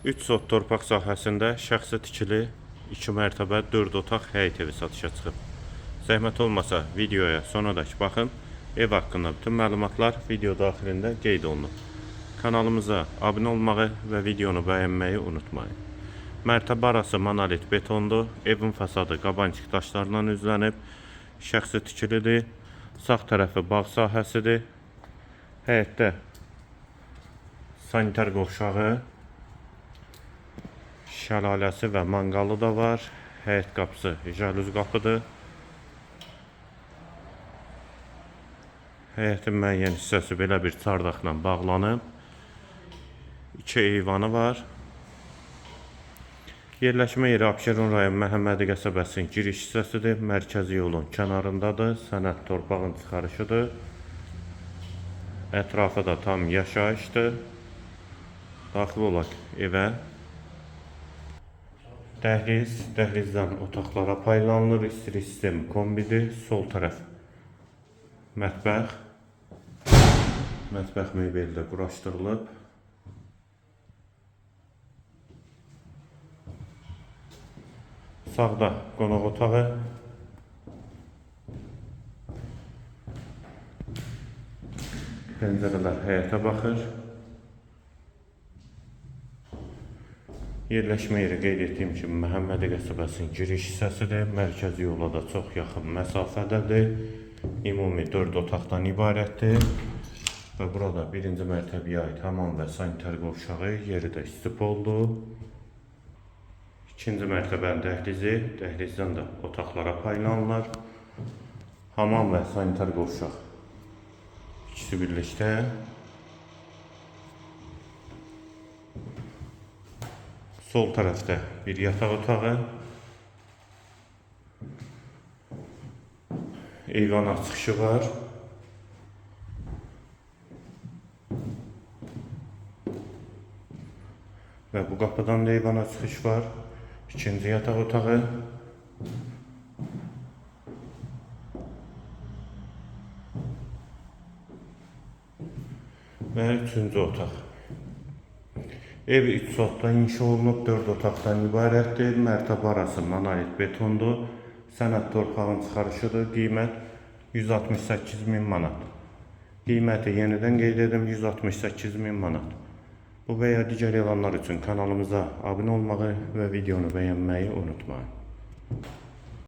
3 sot torpaq sahəsində şəxsi tikili 2 mərtəbə 4 otaq həyət evi satışa çıxıb. Zəhmət olmasa videoya sonadək baxın. Ev haqqında bütün məlumatlar video daxilində qeyd olunub. Kanalımıza abunə olmağı və videonu bəyənməyi unutmayın. Mərtəbə arası monolit betondur. Evin fasadı qabançıq daşlarla üzlənib. Şəxsi tikilidir. Sağ tərəfi bağ sahəsidir. Həyətdə sanitar qovşağı, şəlaləsi və manqalı da var. Həyət qapısı jaluz qapıdır. Həyətin müəyyən hissəsi belə bir çardaqla bağlanıb. 2 eyvanı var. Yerləşmə yeri Abşeron rayon Məhəmmədi qəsəbəsinin giriş hissəsidir. Mərkəzi yolun kənarındadır. Sənəd torpağın çıxarışıdır. Ətrafı da tam yaşayışdır. Daxil olaq evə. Dəhliz, dəhlizdən otaqlara paylanılır. İstilik sistemi kombidir. Sol tərəf mətbəx. Mətbəx mebeli də quraşdırılıb. Sağda qonaq otağı. Pəncərələr həyətə baxır. Yerləşmə yeri qeyd etdiyim kimi Məhəmmədi qəsəbəsinin giriş hissəsidir. Mərkəzi yola da çox yaxın məsafədədir. Ümumi 4 otaqdan ibarətdir. Və burada birinci mərtəbəyə aid hamam və sanitar qovşağı, yeri də istipoldur. İkinci mərtəbənin dəhlizi, dəhlizdən də otaqlara paylanırlar. Hamam və sanitar qovşaq ikisi birlikdə. Sol tərəfdə bir yataq otağı. Eyvana çıxışı var. Və bu qapıdan da eyvana çıxış var. İkinci yataq otağı. Və üçüncü otaq. Ev 3 sotda inşa olunub, 4 otaqdan ibarətdir. Mərtəbə arası monolit betondur. Sənəd torpağın çıxarışıdır. Qiymət 168.000 manat. Qiyməti yenidən qeyd edim, 168.000 manat. Bu və ya digər elanlar üçün kanalımıza abunə olmağı və videonu bəyənməyi unutmayın.